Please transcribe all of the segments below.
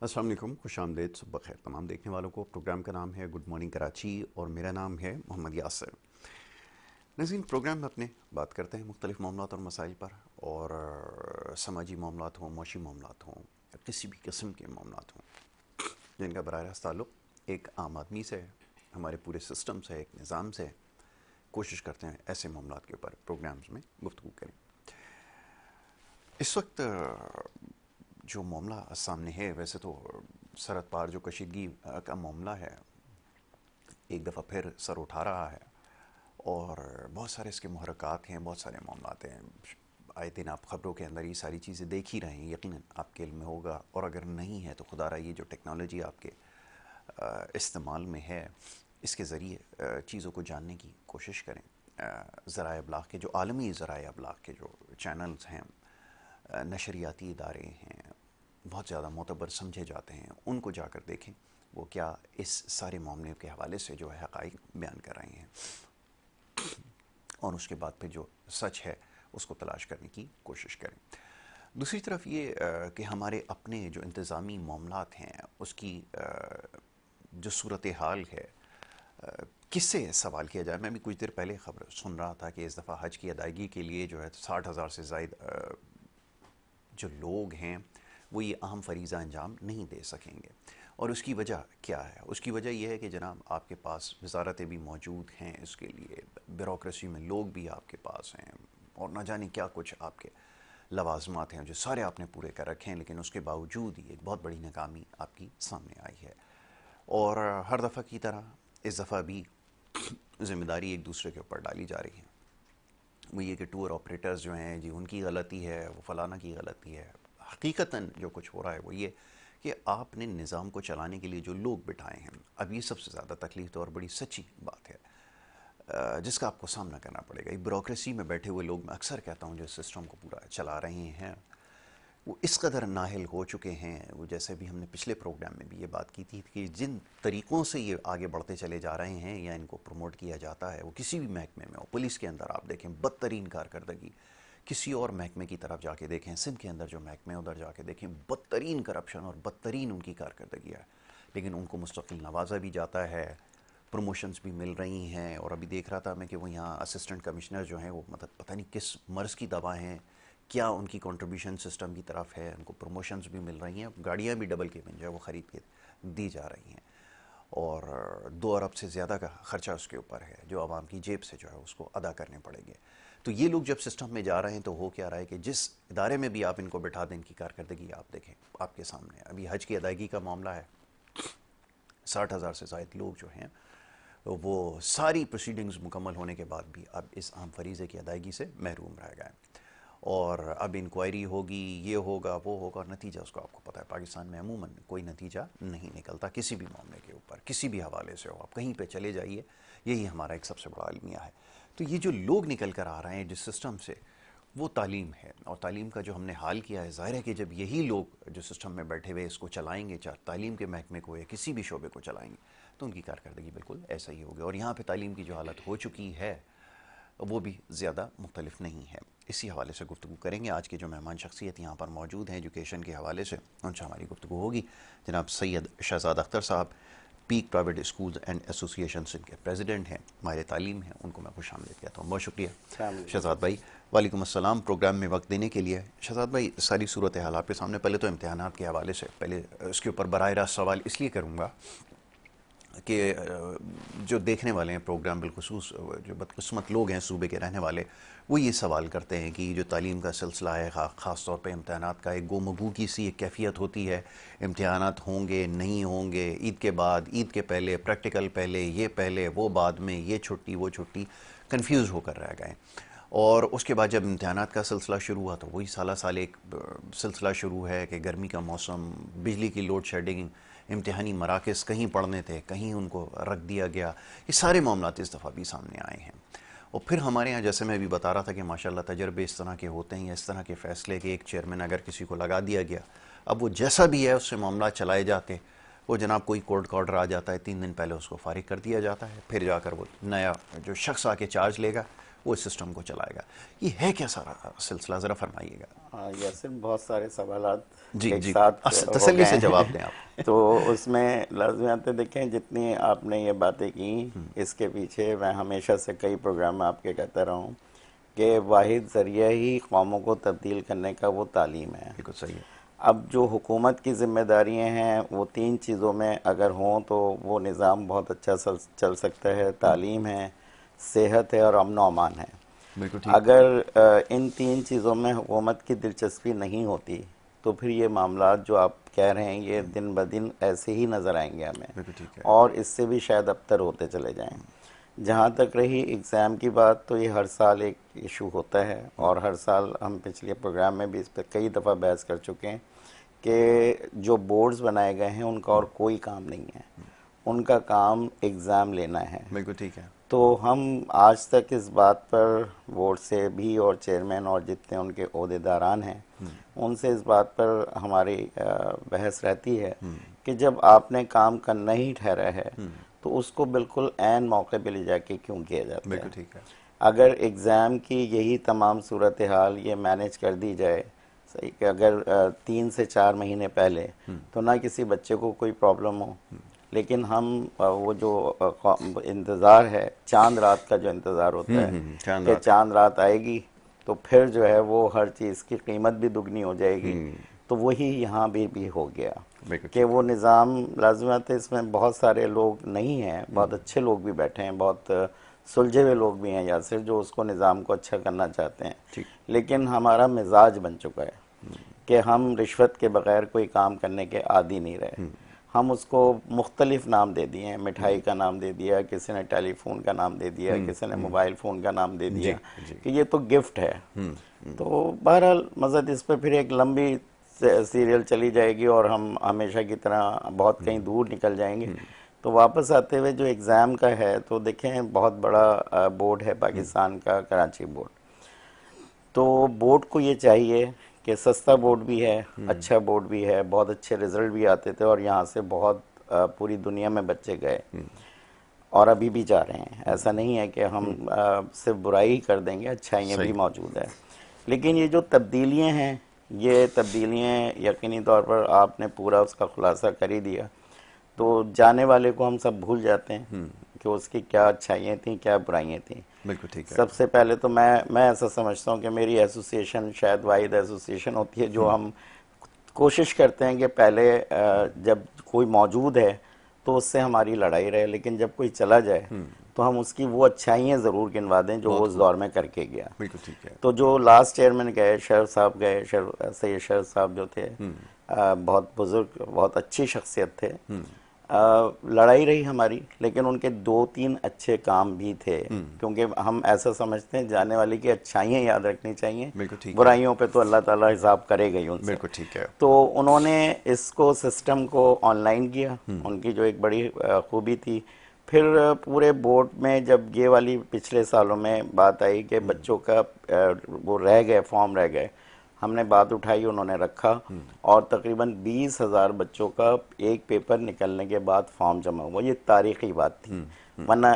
अस्सलाम वालेकुम, खुशामदीद, सुबह खैर तमाम देखने वालों को। प्रोग्राम का नाम है गुड मॉर्निंग कराची और मेरा नाम है मोहम्मद यासिर। नज़ीन, प्रोग्राम में अपने बात करते हैं मुख्तलिफ़ मामलात और मसाइल पर, और समाजी मामलात हों, मुआशी मामलात हों या किसी भी किस्म के मामलात हों जिनका बराह रास्त ताल्लुक़ एक आम आदमी से, हमारे पूरे सिस्टम से, एक निज़ाम से। कोशिश करते हैं ऐसे मामलात के ऊपर प्रोग्राम्स में गुफ्तगू करें। इस वक्त जो मामला सामने है, वैसे तो सरहद पार जो कशीदगी का मामला है एक दफ़ा फिर सर उठा रहा है, और बहुत सारे इसके मुहर्रकात हैं, बहुत सारे मामलात हैं। आए दिन आप ख़बरों के अंदर ये सारी चीज़ें देख ही रहे हैं, यकीनन आपके इल्म में होगा, और अगर नहीं है तो खुदा रहा ये जो टेक्नोलॉजी आपके इस्तेमाल में है, इसके ज़रिए चीज़ों को जानने की कोशिश करें। ज़राए अबलाग़ के जो आलमी ज़राए अबलाग़ के जो चैनल्स हैं, नशरियाती इदारे हैं, बहुत ज़्यादा मोतबर समझे जाते हैं, उनको जाकर देखें वो क्या इस सारे मामले के हवाले से जो है हक़ाइक़ बयान कर रहे हैं, और उसके बाद फिर जो सच है उसको तलाश करने की कोशिश करें। दूसरी तरफ ये कि हमारे अपने जो इंतज़ामी मामलात हैं उसकी जो सूरत हाल है, किससे सवाल किया जाए। मैं भी कुछ देर पहले ख़बर सुन रहा था कि इस दफ़ा हज की अदायगी के लिए जो है 60,000 से ज़ायद जो लोग हैं वो ये अहम फ़रीज़ा अंजाम नहीं दे सकेंगे। और उसकी वजह क्या है? उसकी वजह यह है कि जनाब आपके पास वजारतें भी मौजूद हैं, इसके लिए ब्यूरोक्रेसी में लोग भी आपके पास हैं, और ना जाने क्या कुछ आपके लवाजमात हैं जो सारे आपने पूरे कर रखे हैं, लेकिन उसके बावजूद ही एक बहुत बड़ी नाकामी आपकी सामने आई है। और हर दफ़ा की तरह इस दफ़ा भी ज़िम्मेदारी एक दूसरे के ऊपर डाली जा रही है। वो ये कि टूर ऑपरेटर्स जो हैं जी उनकी गलती है, वो फलाना की गलती है। हकीकतन जो कुछ हो रहा है वो ये कि आपने निज़ाम को चलाने के लिए जो लोग बिठाए हैं, अब ये सबसे ज़्यादा तकलीफ तो और बड़ी सच्ची बात है जिसका आपको सामना करना पड़ेगा। ब्यूरोक्रेसी में बैठे हुए लोग, मैं अक्सर कहता हूँ, जो सिस्टम को पूरा चला रहे हैं वो इस कदर नाहिल हो चुके हैं। वो जैसे भी हमने पिछले प्रोग्राम में भी ये बात की थी कि जिन तरीक़ों से ये आगे बढ़ते चले जा रहे हैं या इनको प्रमोट किया जाता है, वो किसी भी महकमे में हो, पुलिस के अंदर आप देखें बदतरीन कारकर्दगी, किसी और महकमे की तरफ जाके देखें, सिंध के अंदर जो महकमे उधर जाके देखें, बदतरीन करप्शन और बदतरीन उनकी कारकर्दगी है, लेकिन उनको मुस्तकिल नवाजा भी जाता है, प्रमोशंस भी मिल रही हैं। और अभी देख रहा था मैं कि वो यहाँ असिस्टेंट कमिश्नर जो हैं वो मतलब पता नहीं किस मर्ज़ की दवा हैं, क्या उनकी कंट्रीब्यूशन सिस्टम की तरफ है, उनको प्रमोशंस भी मिल रही हैं, गाड़ियाँ भी डबल केबिन जो है वो ख़रीद के दी जा रही हैं, और 2 अरब से ज़्यादा का ख़र्चा उसके ऊपर है जो आवाम की जेब से जो है उसको अदा करने पड़ेंगे। तो ये लोग जब सिस्टम में जा रहे हैं तो हो क्या रहा है कि जिस इदारे में भी आप इनको बिठा दें, इनकी कारकर्दगी आप देखें आपके सामने। अभी हज की अदायगी का मामला है, 60,000 से ज़ायद लोग जो हैं वो सारी प्रोसीडिंग्स मुकम्मल होने के बाद भी अब इस अहम फरीज़े की अदायगी से महरूम रह गए, और अब इंक्वायरी होगी, ये होगा वो होगा, और नतीजा उसको आपको पता है पाकिस्तान में अमूमन कोई नतीजा नहीं निकलता किसी भी मामले के ऊपर, किसी भी हवाले से हो, आप कहीं पे चले जाइए, यही हमारा एक सबसे बड़ा अलमिया है। तो ये जो लोग निकल कर आ रहे हैं जिस सिस्टम से, वो तालीम है, और तालीम का जो हमने हाल किया है, ज़ाहिर है कि जब यही लोग जो सिस्टम में बैठे हुए इसको चलाएंगे, चाहे तालीम के महकमे को या किसी भी शोबे को चलाएंगे, तो उनकी कारकर्दगी बिल्कुल ऐसा ही होगी। और यहाँ पे तालीम की जो हालत हो चुकी है वो भी ज़्यादा मुख्तलिफ नहीं है। इसी हवाले से गुफ्तगू करेंगे। आज के जो मेहमान शख्सियत यहाँ पर मौजूद हैं एजुकेशन के हवाले से, उनसे हमारी गुफ्तगू होगी। जनाब सैयद शहजाद अख्तर साहब, peak private schools and association के प्रेसिडेंट हैं, माहिर तालीम हैं, उनको मैं खुशामदीद कहता हूँ। बहुत शुक्रिया शहजाद भाई। वालेकुम अस्सलाम, प्रोग्राम में वक्त देने के लिए। शहजाद भाई, सारी सूरत हाल आपके सामने, पहले तो इम्तहानात के हवाले से, पहले उसके ऊपर बराह रास्त सवाल इसलिए करूँगा कि जो देखने वाले हैं प्रोग्राम, बिलखुसूस जो बदकिस्मत लोग हैं सूबे के रहने वाले, वो ये सवाल करते हैं कि जो तालीम का सिलसिला है, ख़ास तौर पे इम्तहानात का एक गोमगू की सी एक कैफियत होती है, इम्तहानात होंगे नहीं होंगे, ईद के बाद, ईद के पहले, प्रैक्टिकल पहले, ये पहले वो बाद में, ये छुट्टी वो छुट्टी, कन्फ्यूज़ होकर रह गए। और उसके बाद जब इम्तहानात का सिलसिला शुरू हुआ तो वही साला साल एक सिलसिला शुरू है कि गर्मी का मौसम, बिजली की लोड शेडिंग, इम्तहानी मराकज़ कहीं पढ़ने थे, कहीं उनको रख दिया गया। ये सारे मामलात इस दफ़ा भी सामने आए हैं। और फिर हमारे यहाँ, जैसे मैं भी बता रहा था कि माशाल्लाह तजर्बे इस तरह के होते हैं, या इस तरह के फ़ैसले कि एक चेयरमैन अगर किसी को लगा दिया गया, अब वो जैसा भी है उससे मामला चलाए जाते, वो जनाब कोई कोर्ट का ऑर्डर आ जाता है, 3 दिन पहले उसको फारिग कर दिया जाता है, फिर जाकर वो नया जो शख्स आके चार्ज लेगा वो इस सिस्टम को चलाएगा। ये है क्या सारा सिलसिला, ज़रा फरमाइएगा। हाँ, यैसे बहुत सारे सवालात जी एक जी, साथ हो तसल्ली गए से जवाब हैं। दें आप। तो उसमें लाजमियात देखें, जितनी आपने ये बातें की, इसके पीछे मैं हमेशा से कई प्रोग्राम में आपके कहता रहा हूँ कि वाहिद ज़रिया ही कौमों को तब्दील करने का वो तालीम है। बिल्कुल सही है। अब जो हुकूमत की ज़िम्मेदारियाँ हैं वो तीन चीज़ों में अगर हों तो वो निज़ाम बहुत अच्छा चल सकता है। तालीम है, सेहत है और अमन व अमान है। बिल्कुल ठीक। अगर इन तीन चीज़ों में हुकूमत की दिलचस्पी नहीं होती तो फिर ये मामला जो आप कह रहे हैं ये दिन ब दिन ऐसे ही नज़र आएंगे हमें, बिल्कुल ठीक है। और इससे भी शायद अबतर होते चले जाएं। जहाँ तक रही एग्ज़ाम की बात, तो ये हर साल एक इशू होता है और हर साल हम पिछले प्रोग्राम में भी इस पर कई दफ़ा बहस कर चुके हैं कि जो बोर्ड्स बनाए गए हैं उनका और कोई काम नहीं है, उनका काम एग्ज़ाम लेना है। बिल्कुल ठीक है। तो हम आज तक इस बात पर बोर्ड से भी और चेयरमैन और जितने उनके ओहदेदारान हैं उनसे इस बात पर हमारी बहस रहती है कि जब आपने काम करना ही ठहरा है तो उसको बिल्कुल ऐन मौके पे ले जाके क्यों किया जाता है। बिल्कुल ठीक है। अगर एग्ज़ाम की यही तमाम सूरत हाल ये मैनेज कर दी जाए, सही कि अगर 3 से 4 महीने पहले तो ना किसी बच्चे को कोई प्रॉब्लम हो, लेकिन हम वो जो इंतज़ार है, चांद रात का जो इंतज़ार होता है चांद कि रात। चांद रात आएगी तो फिर जो है वो हर चीज़ की कीमत भी दुगनी हो जाएगी। तो वही यहाँ भी हो गया बिल्कुल कि ठीक वो निज़ाम लाजमत है। इसमें बहुत सारे लोग नहीं हैं, बहुत अच्छे लोग भी बैठे हैं, बहुत सुलझे हुए लोग भी हैं यासिर, जो उसको निज़ाम को अच्छा करना चाहते हैं। ठीक। लेकिन हमारा मिजाज बन चुका है कि हम रिश्वत के बगैर कोई काम करने के आदी नहीं रहे। हम उसको मुख्तलिफ नाम दे दिए हैं, मिठाई का नाम दे दिया, किसी ने टेलीफोन का नाम दे दिया, किसी ने मोबाइल फ़ोन का नाम दे दिया जी। कि ये तो गिफ्ट है। तो बहरहाल मज़द इस पर फिर एक लंबी सीरियल चली जाएगी और हम हमेशा की तरह बहुत कहीं दूर निकल जाएंगे। तो वापस आते हुए जो एग्ज़ाम का है, तो देखें बहुत बड़ा बोर्ड है पाकिस्तान का, कराची बोर्ड। तो बोर्ड को ये चाहिए कि सस्ता बोर्ड भी है, अच्छा बोर्ड भी है, बहुत अच्छे रिजल्ट भी आते थे और यहाँ से बहुत पूरी दुनिया में बच्चे गए और अभी भी जा रहे हैं। ऐसा नहीं है कि हम सिर्फ बुराई ही कर देंगे, अच्छाइयाँ भी मौजूद है। लेकिन ये जो तब्दीलियाँ हैं, ये तब्दीलियाँ यकीनी तौर पर आपने पूरा उसका खुलासा कर ही दिया, तो जाने वाले को हम सब भूल जाते हैं कि उसकी क्या अच्छाइयाँ थी, क्या बुराइयाँ थी। बिल्कुल ठीक है। सबसे पहले तो मैं ऐसा समझता हूँ कि मेरी एसोसिएशन शायद वाहिद एसोसिएशन होती है जो हम कोशिश करते हैं कि पहले जब कोई मौजूद है तो उससे हमारी लड़ाई रहे, लेकिन जब कोई चला जाए तो हम उसकी वो अच्छाइयाँ ज़रूर गिनवा दें जो वो उस दौर में करके गया। बिल्कुल ठीक है। तो जो लास्ट चेयरमैन गए, शरफ साहब गए, सैयद शरफ साहब जो थे, बहुत बुजुर्ग, बहुत अच्छी शख्सियत थे। लड़ाई रही हमारी, लेकिन उनके 2-3 अच्छे काम भी थे, क्योंकि हम ऐसा समझते हैं जाने वाले की अच्छाइयाँ याद रखनी चाहिए, बिल्कुल ठीक है। बुराइयों पे तो अल्लाह ताला हिसाब करेगा ही उनसे। बिल्कुल ठीक है। तो उन्होंने इसको सिस्टम को ऑनलाइन किया, उनकी जो एक बड़ी खूबी थी। फिर पूरे बोर्ड में जब ये वाली पिछले सालों में बात आई कि बच्चों का वो रह गए, फॉर्म रह गए, हमने बात उठाई, उन्होंने रखा और तकरीबन 20,000 बच्चों का एक पेपर निकलने के बाद फॉर्म जमा हुआ। ये तारीखी बात थी, वरना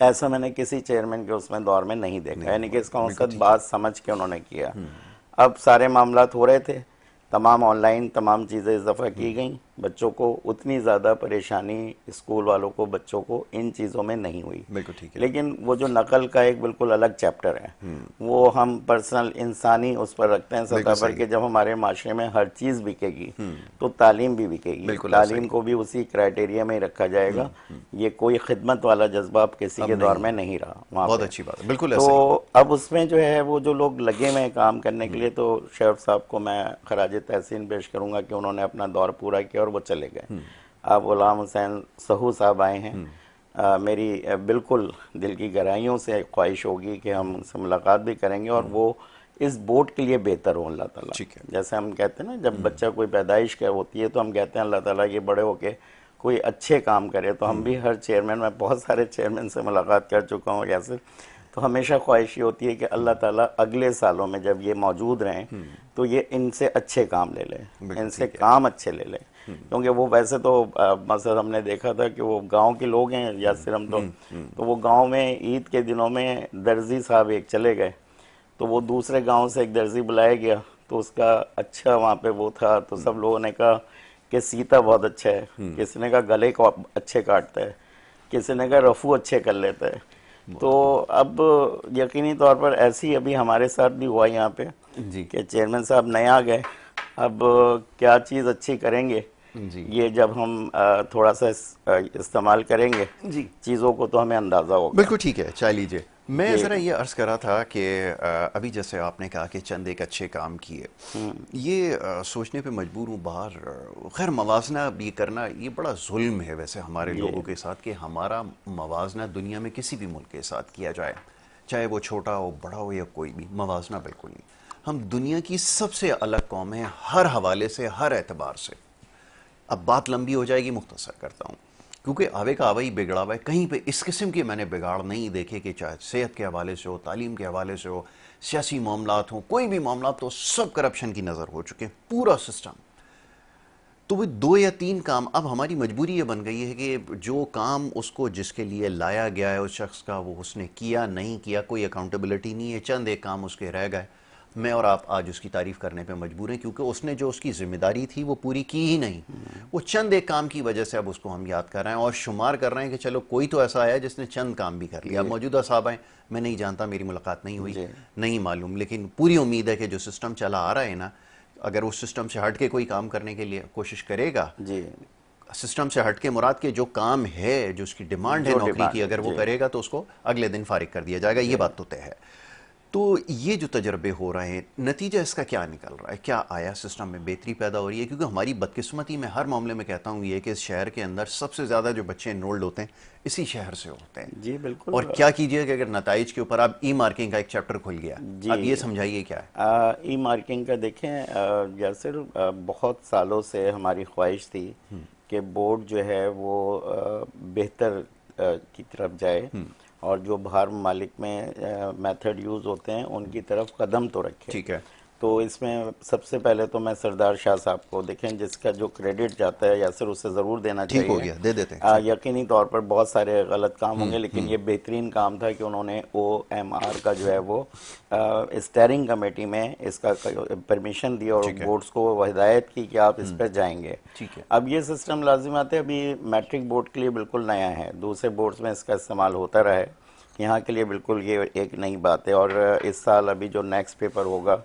ऐसा मैंने किसी चेयरमैन के उसमें दौर में नहीं देखा। यानी कि इसका मकसद बात समझ के उन्होंने किया। अब सारे मामला हो रहे थे, तमाम ऑनलाइन तमाम चीज़ें इस दफ़ा की गई, बच्चों को उतनी ज़्यादा परेशानी, स्कूल वालों को, बच्चों को इन चीज़ों में नहीं हुई। बिल्कुल ठीक है। लेकिन वो जो नकल का एक बिल्कुल अलग चैप्टर है, वो हम पर्सनल इंसानी उस पर रखते हैं सतह पर कि जब हमारे माशरे में हर चीज़ बिकेगी तो तालीम भी बिकेगी। तालीम को भी उसी क्राइटेरिया में ही रखा जाएगा। ये कोई खिदमत वाला जज्बा अब किसी के दौर में नहीं रहा वहाँ बहुत पे। अच्छी बात है, बिल्कुल तो ऐसा ही। अब उसमें जो है वो जो लोग लगे हुए हैं काम करने के लिए, तो शरीफ साहब को मैं खराज तहसीन पेश करूंगा कि उन्होंने अपना दौर पूरा किया और वो चले गए। अब गुलाम हुसैन सहू साहब आए हैं। मेरी बिल्कुल दिल की गहराइयों से ख्वाहिश होगी कि हम उनसे मुलाकात भी करेंगे और वो इस बोर्ड के लिए बेहतर हो अल्लाह ताला। ठीक है। जैसे हम कहते हैं ना, जब बच्चा कोई पैदाइश का होती है तो हम कहते हैं अल्लाह ताला ये बड़े होके कोई अच्छे काम करे। तो हम भी हर चेयरमैन, मैं बहुत सारे चेयरमैन से मुलाकात कर चुका हूँ यासिर, तो हमेशा ख्वाहिश ये होती है कि अल्लाह ताला अगले सालों में जब ये मौजूद रहें तो ये इनसे अच्छे काम ले लें, इनसे काम अच्छे ले लें। क्योंकि वो वैसे तो मसलन हमने देखा था कि वो गांव के लोग हैं यासिर हम तो वो गांव में ईद के दिनों में दर्जी साहब एक चले गए, तो वो दूसरे गांव से एक दर्जी बुलाया गया, तो उसका अच्छा वहाँ पे वो था, तो सब लोगों ने कहा कि सीता बहुत अच्छा है, किसी ने कहा गले को अच्छे काटता है, किसी ने कहा रफू अच्छे कर लेता है। तो अब यकीनी तौर पर ऐसी अभी हमारे साथ भी हुआ यहाँ पे जी कि चेयरमैन साहब नए आ गए, अब क्या चीज़ अच्छी करेंगे जी ये जब हम थोड़ा सा इस्तेमाल करेंगे जी चीज़ों को तो हमें अंदाज़ा होगा। बिल्कुल ठीक है, चाह लीजिए। मैं ज़रा ये अर्ज़ करा था कि अभी जैसे आपने कहा कि चंद एक अच्छे काम किए, ये सोचने पे मजबूर हूँ बाहर, खैर मवाजना ये करना ये बड़ा जुल्म है वैसे हमारे लोगों के साथ कि हमारा मवाजना दुनिया में किसी भी मुल्क के साथ किया जाए, चाहे वो छोटा हो बड़ा हो या कोई भी, मवाजना बिल्कुल नहीं। हम दुनिया की सबसे अलग कौम है हर हवाले से, हर एतबार से। अब बात लंबी हो जाएगी, मुख्तसर करता हूँ, क्योंकि आवे का आवा ही बिगड़ा हुआ है। कहीं पे इस किस्म के मैंने बिगाड़ नहीं देखे कि चाहे सेहत के हवाले से हो, तालीम के हवाले से हो, सियासी मामलात हो, कोई भी मामला, तो सब करप्शन की नज़र हो चुके हैं, पूरा सिस्टम। तो वो 2 या 3 काम, अब हमारी मजबूरी ये बन गई है कि जो काम उसको जिसके लिए लाया गया है उस शख्स का, वो उसने किया नहीं किया, कोई अकाउंटेबिलिटी नहीं है, चंद एक काम उसके रह गए, मैं और आप आज उसकी तारीफ करने पे मजबूर हैं क्योंकि उसने जो उसकी जिम्मेदारी थी वो पूरी की ही नहीं। वो चंद एक काम की वजह से अब उसको हम याद कर रहे हैं और शुमार कर रहे हैं कि चलो कोई तो ऐसा आया जिसने चंद काम भी कर लिया। अब मौजूदा साहब हैं, मैं नहीं जानता, मेरी मुलाकात नहीं हुई, नहीं मालूम, लेकिन पूरी उम्मीद है कि जो सिस्टम चला आ रहा है ना, अगर उस सिस्टम से हट के कोई काम करने के लिए कोशिश करेगा, सिस्टम से हट के मुराद के जो काम है, जो उसकी डिमांड है नौकरी की, अगर वो करेगा तो उसको अगले दिन फारिग कर दिया जाएगा, ये बात तो तय है। तो ये जो तजर्बे हो रहे हैं, नतीजा इसका क्या निकल रहा है, क्या आया सिस्टम में बेहतरी पैदा हो रही है? क्योंकि हमारी बदकिस्मती में हर मामले में कहता हूँ ये कि इस शहर के अंदर सबसे ज़्यादा जो बच्चे इनरोल्ड होते हैं इसी शहर से होते हैं। जी बिल्कुल। और क्या कीजिए कि अगर नताइज के ऊपर अब ई मार्किंग का एक चैप्टर खुल गया, अब ये समझाइए क्या है ई मार्किंग का? देखें यासिर, बहुत सालों से हमारी ख्वाहिश थी कि बोर्ड जो है वो बेहतर की तरफ जाए और जो बाहर ममालिक में मेथड यूज़ होते हैं उनकी तरफ कदम तो रखे। ठीक है। तो इसमें सबसे पहले तो मैं सरदार शाह साहब को, देखें जिसका जो क्रेडिट जाता है यासिर उसे ज़रूर देना चाहिए। ठीक हो गया, दे देते हैं। यकीनी तौर पर बहुत सारे गलत काम होंगे लेकिन ये बेहतरीन काम था कि उन्होंने OMR का जो है वो स्टेयरिंग कमेटी में इसका परमिशन दी और बोर्ड्स को हिदायत की कि आप इस पर जाएंगे। ठीक है। अब ये सिस्टम लाजिमात है, अभी मैट्रिक बोर्ड के लिए बिल्कुल नया है, दूसरे बोर्ड्स में इसका इस्तेमाल होता रहा है, यहाँ के लिए बिल्कुल ये एक नई बात है। और इस साल अभी जो नेक्स्ट पेपर होगा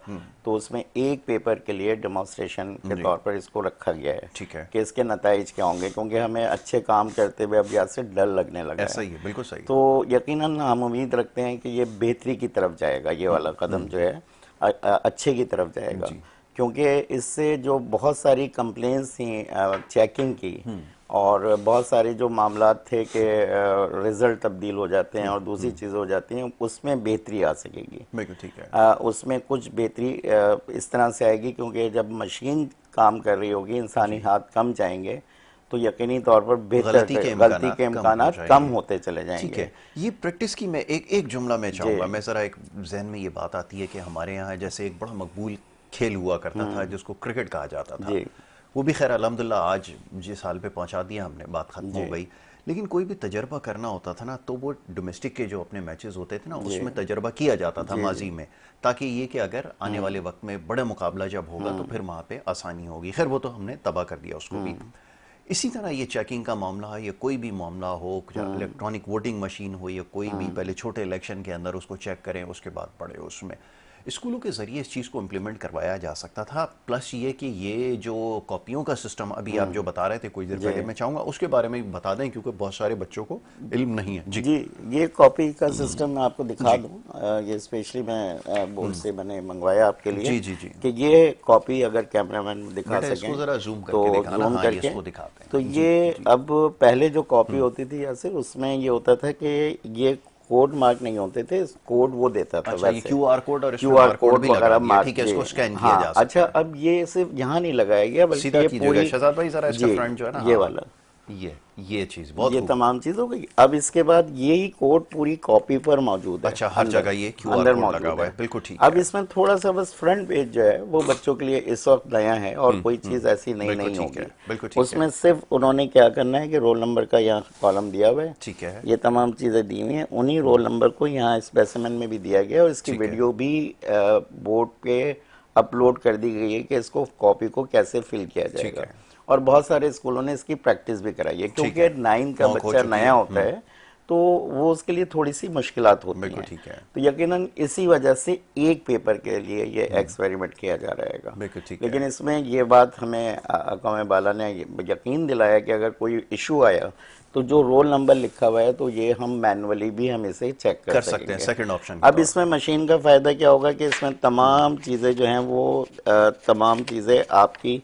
तो उसमें एक पेपर के लिए डेमोन्स्ट्रेशन के तौर पर इसको रखा गया है। ठीक है। कि इसके नताइज क्या होंगे, क्योंकि हमें अच्छे काम करते हुए अब यहाँ से डर लगने लगा ऐसा ही है, बिल्कुल सही। तो यकीनन हम उम्मीद रखते हैं कि ये बेहतरी की तरफ जाएगा, ये वाला कदम जो है अच्छे की तरफ जाएगा, क्योंकि इससे जो बहुत सारी कंप्लेंट्स थी चेकिंग की और बहुत सारे जो मामलात थे कि रिजल्ट तब्दील हो जाते हैं और दूसरी चीज़ें हो जाती हैं, उसमें बेहतरी आ सकेगी। बिल्कुल ठीक है। उसमें कुछ बेहतरी इस तरह से आएगी क्योंकि जब मशीन काम कर रही होगी, इंसानी हाथ कम जाएंगे तो यकीनी तौर पर बेहतर गलती के इम्कानात कम होते चले जाएंगे। ठीक है। ये प्रैक्टिस की मैं एक जुमला में चाहूँगा, मैं ज़रा एक जहन में ये बात आती है कि हमारे यहाँ जैसे एक बड़ा मकबूल खेल हुआ करता था जिसको क्रिकेट कहा जाता था, वो भी खैर अल्हम्दुलिल्लाह आज जिस साल पे पहुंचा दिया हमने, बात खत्म हो गई। लेकिन कोई भी तजर्बा करना होता था ना तो वो डोमेस्टिक के जो अपने मैचेस होते थे ना उसमें तजर्बा किया जाता था माजी में, ताकि ये कि अगर आने वाले वक्त में बड़ा मुकाबला जब होगा तो फिर वहाँ पे आसानी होगी। खैर वो तो हमने तबाह कर दिया उसको भी। इसी तरह ये चेकिंग का मामला है या कोई भी मामला हो, इलेक्ट्रॉनिक वोटिंग मशीन हो या कोई भी, पहले छोटे इलेक्शन के अंदर उसको चेक करें उसके बाद पढ़े, उसमें स्कूलों के ज़रिए इस चीज़ को इम्प्लीमेंट करवाया जा सकता था। प्लस ये कि ये जो कॉपियों का सिस्टम अभी आप जो बता रहे थे कुछ देर पहले, मैं चाहूँगा उसके बारे में बता दें क्योंकि बहुत सारे बच्चों को इल्म नहीं है। जी ये कॉपी का सिस्टम मैं आपको दिखा दूँ, ये स्पेशली मैं बोर्ड से मैंने मंगवाया आपके लिए। जी कि ये कॉपी अगर कैमरामैन दिखा सकें ज़रा जूम तो जूम करके दिखाते हैं। तो ये अब पहले जो कॉपी होती थी या सिर्फ उसमें ये होता था कि ये कोड मार्क नहीं होते थे, कोड वो देता था। अच्छा, वैसे QR कोड और QR कोड भी वगैरह मार्क, ठीक है, इसको स्कैन किया जा सकता है। अच्छा, अब ये सिर्फ यहाँ नहीं लगाया गया बल्कि ये पूरी शहजाद भाई जरा इसका फ्रंट जो है ना, ये वाला ये चीज बहुत ये खूब। तमाम चीज हो गई। अब इसके बाद यही कोड पूरी कॉपी पर मौजूद है, अच्छा, हर अंदर जगह ये क्यूआर अंदर कोड लगा मौजूद हुआ है। है, बिल्कुल ठीक अब है। इसमें थोड़ा सा बस फ्रंट पेज जो है वो बच्चों के लिए इस वक्त नया है और कोई चीज ऐसी नई बिल्कुल नहीं ठीक होगी। है, बिल्कुल ठीक है। उसमें सिर्फ उन्होंने क्या करना है कि रोल नंबर का यहाँ कॉलम दिया हुआ है, ठीक है, ये तमाम चीजें दी हुई हैं, उन्हीं रोल नंबर को यहाँ स्पेसिमेन में भी दिया गया है और इसकी ठीक है। वीडियो भी बोर्ड पे अपलोड कर दी गई है कि इसको कॉपी को कैसे फिल किया ठीक जाएगा। है, और बहुत सारे स्कूलों ने इसकी प्रैक्टिस भी कराई है, ठीक क्योंकि है। 9 का नॉक हो बच्चा चुकी नया है। होता है तो वो उसके लिए थोड़ी सी मुश्किलात होती बिल्कुल हैं। ठीक है, तो यकीनन इसी वजह से एक पेपर के लिए ये एक्सपेरिमेंट किया जा रहेगा। बिल्कुल ठीक है। लेकिन इसमें ये बात हमें अकौम बाला ने यकीन दिलाया कि अगर कोई इशू आया तो जो रोल नंबर लिखा हुआ है तो ये हम मैनुअली भी हम इसे चेक कर कर सकते हैं सकेंगे। सेकंड ऑप्शन के अब तौर इसमें मशीन का फ़ायदा क्या होगा कि इसमें तमाम चीज़ें जो हैं वो तमाम चीज़ें आपकी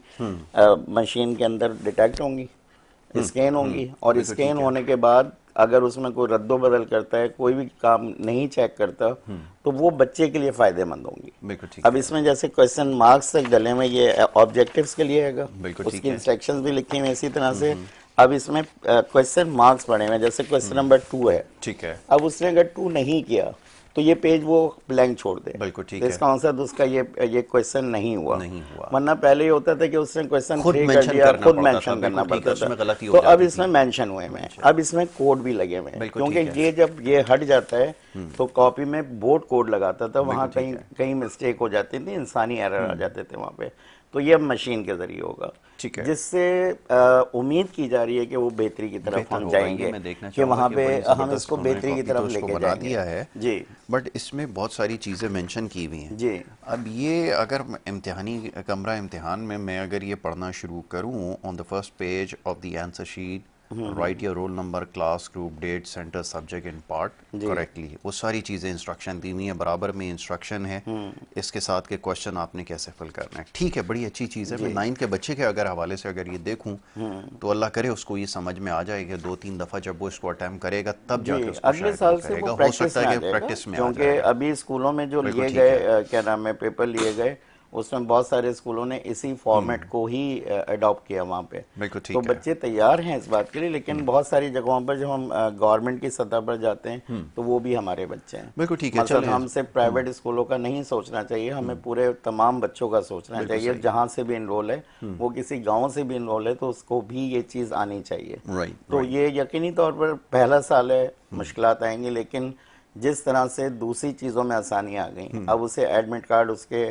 मशीन के अंदर डिटेक्ट होंगी, स्कैन होंगी, और बिल्कुल स्कैन ठीक है। होने के बाद अगर उसमें कोई रद्दो बदल करता है, कोई भी काम नहीं चेक करता, तो वो बच्चे के लिए फ़ायदेमंद होंगी। बिल्कुल ठीक अब है, इसमें जैसे क्वेश्चन मार्क्स तक डले में ये ऑब्जेक्टिव्स के लिए हैगा, बिल्कुल ठीक उसकी है। इंस्ट्रक्शंस भी लिखी हुई हैं इसी तरह से। अब इसमें क्वेश्चन मार्क्स पड़े हुए हैं, जैसे क्वेश्चन नंबर 2 है, ठीक है, अब उसने अगर 2 नहीं किया तो ये पेज वो ब्लैंक छोड़ दे, बिल्कुल ठीक तो है। इसका आंसर उसका ये क्वेश्चन नहीं हुआ। नहीं हुआ। वरना पहले ये होता था कि उसने क्वेश्चन खुद 3 कर मेंशन दिया, करना खुद पड़ता था, मेंशन करना बिल्कुल ठीक है, पड़ता था। उसमें गलती हो तो अब जाती इसमें थी। मेंशन हुए हैं, अब इसमें कोड भी लगे हुए हैं, बिल्कुल क्योंकि ठीक है। ये जब ये हट जाता है तो कॉपी में बोर्ड कोड लगाता था, वहाँ बिल्कुल ठीक कहीं है। कहीं मिस्टेक हो जाती थी, इंसानी एरर आ जाते थे वहाँ पे। तो ये अब मशीन के जरिए होगा, ठीक है। जिससे उम्मीद की जा रही है कि वो बेहतरी की तरफ बेहतर हम होगा, ये जाएंगे, मैं देखना कि चाहूँगा वहाँ कि पे बड़ी हम ज़बरदस्त इसको उन्होंने बेहतरी की कॉपी तो तरफ इसको लेके बना जाएंगे। दिया है, जी बट इसमें बहुत सारी चीज़ें मेंशन की हुई हैं। जी अब ये अगर इम्तिहानी कमरा इम्तिहान में मैं अगर ये पढ़ना शुरू करूँ, on the first page of the answer sheet write your roll number, class, group, date, centre, subject and part G correctly, वो सारी चीज़ें इंस्ट्रक्शन दी हुई हैं, बराबर में इंस्ट्रक्शन है इसके साथ के क्वेश्चन आपने कैसे फिल करना है। ठीक है, बड़ी अच्छी चीज़ है। मैं 9 के बच्चे के अगर हवाले से अगर ये देखूं तो अल्लाह करे उसको ये समझ में आ जाएगा, 2-3 दफ़ा जब वो इसको अटैम्प्ट करेगा तब जी, जाके उसको अगले शायद वो साल से वो करेगा, हो प्रैक्टिस सकता में है आ कि जाएगा, प्रैक्टिस में आ क्योंकि जाएगा। अभी स्कूलों में जो बिल्कुल लिए ठीक गए है। क्या नाम है पेपर लिए गए, उसमें बहुत सारे स्कूलों ने इसी फॉर्मेट को ही अडॉप्ट किया वहाँ पे। बिल्कुल तो ठीक है। बच्चे तैयार हैं इस बात के लिए, लेकिन बहुत सारी जगहों पर जब हम गवर्नमेंट की सतह पर जाते हैं तो वो भी हमारे बच्चे हैं। बिल्कुल ठीक है, मतलब चलें। हम सिर्फ प्राइवेट स्कूलों का नहीं सोचना चाहिए, हमें पूरे तमाम बच्चों का सोचना बिल्कुल चाहिए। सही। जहाँ से भी इनरोल है, वो किसी गाँव से भी इनरोल है, तो उसको भी ये चीज़ आनी चाहिए। राइट, तो राइट। ये यकीनी तौर पर पहला साल है, मुश्किलात आएंगी, लेकिन जिस तरह से दूसरी चीज़ों में आसानी आ गई, अब उसे एडमिट कार्ड उसके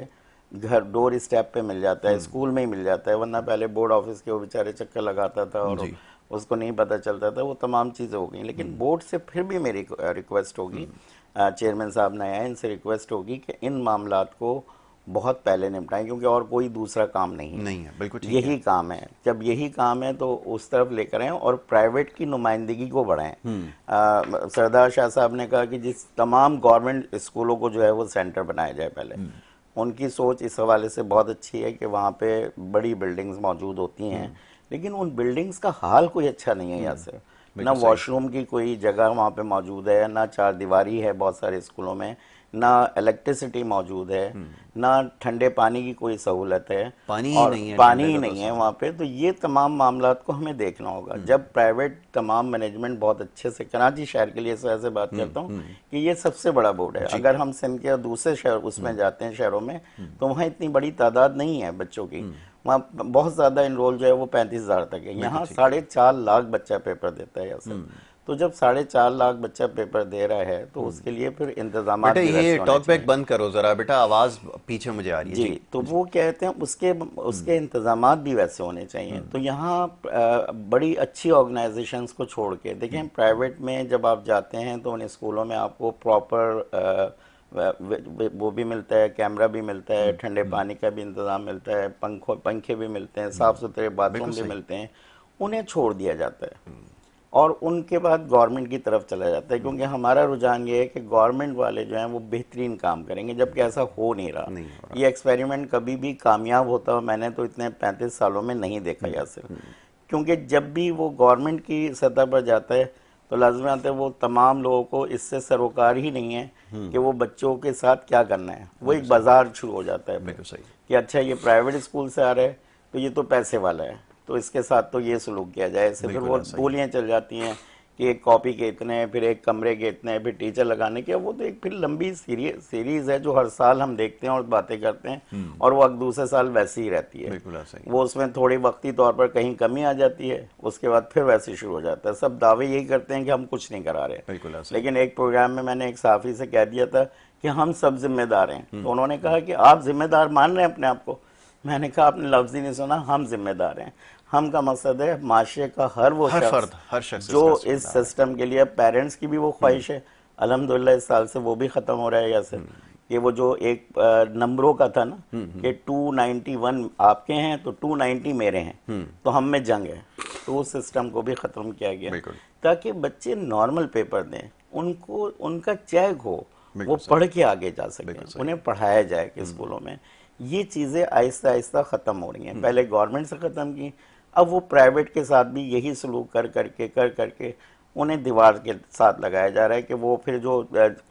घर डोर स्टेप पे मिल जाता है, स्कूल में ही मिल जाता है, वरना पहले बोर्ड ऑफिस के वो बेचारे चक्कर लगाता था और जी। उसको नहीं पता चलता था। वो तमाम चीज़ें हो गई, लेकिन बोर्ड से फिर भी मेरी रिक्वेस्ट होगी, चेयरमैन साहब नए आए, इनसे रिक्वेस्ट होगी कि इन मामलात को बहुत पहले निपटाएं, क्योंकि और कोई दूसरा काम नहीं नहीं है, बिल्कुल ठीक यही है। काम है। जब यही काम है तो उस तरफ लेकर आएं और प्राइवेट की नुमाइंदगी को बढ़ाएं। सरदार शाह साहब ने कहा कि जिस तमाम गवर्नमेंट स्कूलों को जो है वो सेंटर बनाया जाए पहले। उनकी सोच इस हवाले से बहुत अच्छी है कि वहाँ पे बड़ी बिल्डिंग्स मौजूद होती हैं, लेकिन उन बिल्डिंग्स का हाल कोई अच्छा नहीं है यहाँ से। ना वॉशरूम की कोई जगह वहाँ पे मौजूद है, ना चार दीवारी है बहुत सारे स्कूलों में, ना इलेक्ट्रिसिटी मौजूद है, ना ठंडे पानी की कोई सहूलत है, पानी ही और नहीं है, पानी ठंडे ही का तो नहीं है सवाल। वहाँ पे। तो ये तमाम मामलात को हमें देखना होगा। जब प्राइवेट तमाम मैनेजमेंट बहुत अच्छे से, कराची शहर के लिए इस वजह से बात करता हूँ कि ये सबसे बड़ा बोर्ड है। अगर हम सिंध के दूसरे शहर उसमें जाते हैं शहरों में, तो वहाँ इतनी बड़ी तादाद नहीं है बच्चों की, वहाँ बहुत ज़्यादा इनरोल जो है वो 35,000 तक है। यहाँ 4.5 लाख बच्चा पेपर देता है यासर। तो जब 4.5 लाख बच्चा पेपर दे रहा है तो उसके लिए फिर इंतजाम बेटा भी ये वैसे होने टॉक चाहिए। बैक बंद करो जरा, बेटा आवाज पीछे मुझे आ रही है। जी, जी। तो वो कहते हैं उसके इंतजामात भी वैसे होने चाहिए। तो यहाँ बड़ी अच्छी ऑर्गेनाइजेशंस को छोड़ के देखें, प्राइवेट में जब आप जाते हैं तो उन स्कूलों में आपको प्रॉपर वो भी मिलता है, कैमरा भी मिलता है, ठंडे पानी का भी इंतज़ाम मिलता है, पंखे भी मिलते हैं, साफ़ सुथरे बाथरूम भी मिलते हैं। उन्हें छोड़ दिया जाता है और उनके बाद गवर्नमेंट की तरफ चला जाता है, क्योंकि हमारा रुझान ये है कि गवर्नमेंट वाले जो हैं वो बेहतरीन काम करेंगे, जबकि ऐसा हो नहीं रहा। ये एक्सपेरिमेंट कभी भी कामयाब होता हो मैंने तो इतने 35 सालों में नहीं देखा यासिर, क्योंकि जब भी वो गवर्नमेंट की सतह पर जाता है तो लाजमी वो तमाम लोगों को इससे सरोकार ही नहीं है कि वो बच्चों के साथ क्या करना है। वो एक बाजार शुरू हो जाता है बिल्कुल सही। कि अच्छा ये प्राइवेट स्कूल से आ रहा है तो ये तो पैसे वाला है, तो इसके साथ तो ये सलूक किया जाए, ऐसे फिर वो बोलियां चल जाती हैं कि एक कॉपी के इतने, फिर एक कमरे के इतने, फिर टीचर लगाने के। वो तो एक फिर लंबी सीरीज है जो हर साल हम देखते हैं और बातें करते हैं, और वो दूसरे साल वैसी ही रहती है। वो उसमें थोड़ी वक्ती तौर पर कहीं कमी आ जाती है, उसके बाद फिर वैसे ही शुरू हो जाता है। सब दावे यही करते हैं कि हम कुछ नहीं करा रहे, लेकिन एक प्रोग्राम में मैंने एक साफी से कह दिया था कि हम सब जिम्मेदार हैं, तो उन्होंने कहा कि आप जिम्मेदार मान रहे हैं अपने आप को? मैंने कहा आपने लफ्ज ही नहीं सुना, हम जिम्मेदार हैं। हम का मकसद है माशरे का हर शख्स जो इस सिस्टम के लिए, पेरेंट्स की भी वो ख्वाहिश है, अल्हम्दुलिल्लाह इस साल से वो भी खत्म हो रहा है। यासिर, कि वो जो एक नंबरों का था ना कि 291 आपके हैं तो 290 मेरे हैं, तो हम में जंग है, तो उस सिस्टम को भी खत्म किया गया ताकि बच्चे नॉर्मल पेपर दें, उनको उनका चेक हो, वो पढ़ के आगे जा सके, उन्हें पढ़ाया जाए कि स्कूलों में। ये चीज़ें आहिस्ता आहिस्ता ख़त्म हो रही हैं। पहले गवर्नमेंट से ख़त्म की, अब वो प्राइवेट के साथ भी यही सलूक कर करके उन्हें दीवार के साथ लगाया जा रहा है कि वो फिर जो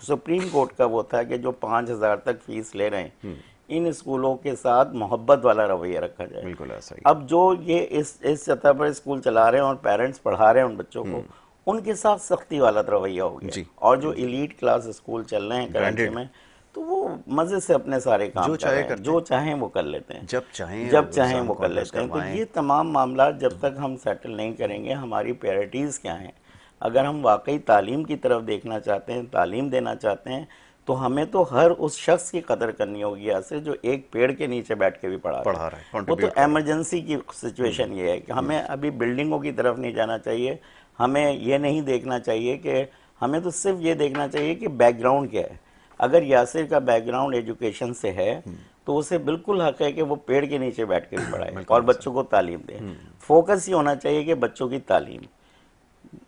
सुप्रीम कोर्ट का वो था कि जो 5,000 तक फीस ले रहे हैं, इन स्कूलों के साथ मोहब्बत वाला रवैया रखा जाए। बिल्कुल ऐसा ही। अब जो ये इस सतह पर स्कूल चला रहे हैं और पेरेंट्स पढ़ा रहे हैं उन बच्चों को, उनके साथ सख्ती वाला रवैया हो गया। और जो इलीट क्लास स्कूल चल रहे हैं कराची में, तो वो मजे से अपने सारे काम जो चाहें वो कर लेते हैं, जब चाहें वो कर लेते हैं। तो ये तमाम मामला जब तक हम सेटल नहीं करेंगे, हमारी प्रायोरिटीज़ क्या हैं, अगर हम वाकई तालीम की तरफ देखना चाहते हैं, तालीम देना चाहते हैं, तो हमें तो हर उस शख्स की कदर करनी होगी ऐसे जो एक पेड़ के नीचे बैठ के भी पढ़ा रहा है। वो तो एमरजेंसी की सिचुएशन ये है कि हमें अभी बिल्डिंगों की तरफ नहीं जाना चाहिए। हमें ये नहीं देखना चाहिए कि, हमें तो सिर्फ ये देखना चाहिए कि बैकग्राउंड क्या है। अगर यासिर का बैकग्राउंड एजुकेशन से है तो उसे बिल्कुल हक है कि वो पेड़ के नीचे बैठ के भी पढ़ाए और बच्चों को तालीम दे। फोकस ये होना चाहिए कि बच्चों की तालीम।